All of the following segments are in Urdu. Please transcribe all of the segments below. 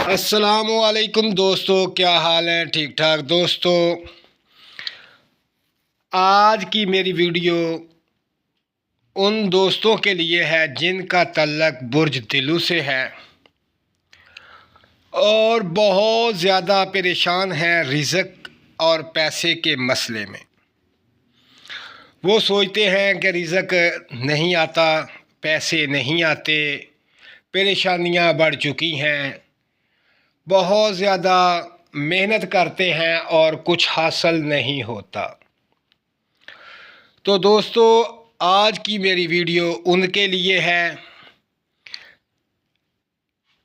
السلام علیکم دوستو، کیا حال ہے؟ ٹھیک ٹھاک دوستو۔ آج کی میری ویڈیو ان دوستوں کے لیے ہے جن کا تعلق برج دلو سے ہے اور بہت زیادہ پریشان ہیں رزق اور پیسے کے مسئلے میں۔ وہ سوچتے ہیں کہ رزق نہیں آتا، پیسے نہیں آتے، پریشانیاں بڑھ چکی ہیں، بہت زیادہ محنت کرتے ہیں اور کچھ حاصل نہیں ہوتا۔ تو دوستو، آج کی میری ویڈیو ان کے لیے ہے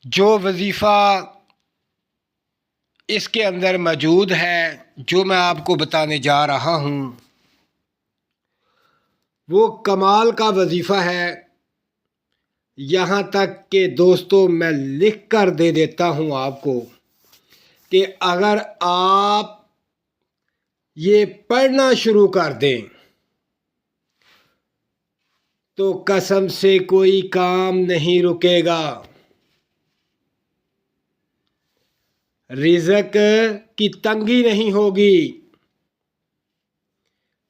جو وظیفہ اس کے اندر موجود ہے، جو میں آپ کو بتانے جا رہا ہوں، وہ کمال کا وظیفہ ہے۔ یہاں تک کہ دوستو میں لکھ کر دے دیتا ہوں آپ کو کہ اگر آپ یہ پڑھنا شروع کر دیں تو قسم سے کوئی کام نہیں رکے گا۔ رزق کی تنگی نہیں ہوگی،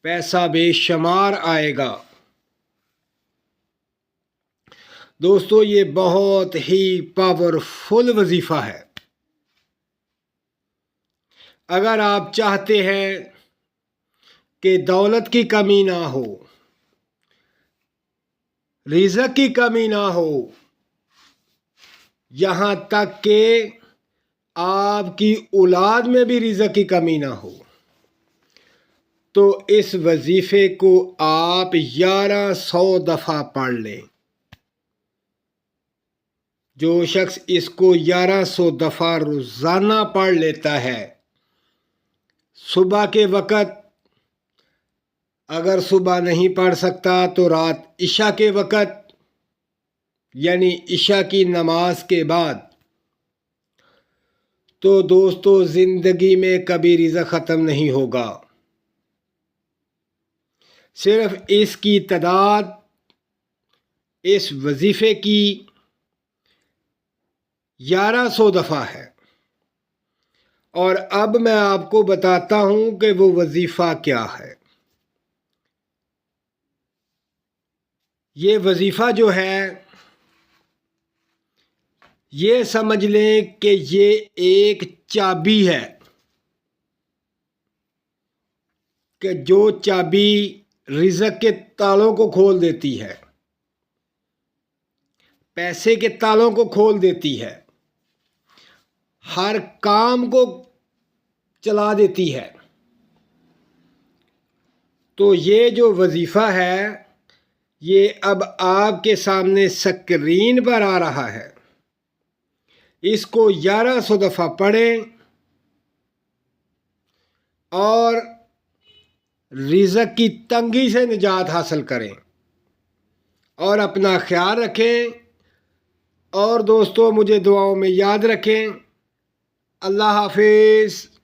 پیسہ بے شمار آئے گا۔ دوستو، یہ بہت ہی پاورفل وظیفہ ہے۔ اگر آپ چاہتے ہیں کہ دولت کی کمی نہ ہو، رزق کی کمی نہ ہو، یہاں تک کہ آپ کی اولاد میں بھی رزق کی کمی نہ ہو، تو اس وظیفے کو آپ 1100 دفعہ پڑھ لیں۔ جو شخص اس کو 1100 دفعہ روزانہ پڑھ لیتا ہے، صبح کے وقت، اگر صبح نہیں پڑھ سکتا تو رات عشاء کے وقت، یعنی عشاء کی نماز کے بعد، تو دوستو زندگی میں کبھی رزق ختم نہیں ہوگا۔ صرف اس کی تعداد اس وظیفے کی 1100 دفعہ ہے۔ اور اب میں آپ کو بتاتا ہوں کہ وہ وظیفہ کیا ہے۔ یہ وظیفہ جو ہے، یہ سمجھ لیں کہ یہ ایک چابی ہے کہ جو چابی رزق کے تالوں کو کھول دیتی ہے، پیسے کے تالوں کو کھول دیتی ہے، ہر کام کو چلا دیتی ہے۔ تو یہ جو وظیفہ ہے، یہ اب آپ کے سامنے سکرین پر آ رہا ہے۔ اس کو 1100 دفعہ پڑھیں اور رزق کی تنگی سے نجات حاصل کریں، اور اپنا خیال رکھیں، اور دوستو مجھے دعاؤں میں یاد رکھیں۔ اللہ حافظ۔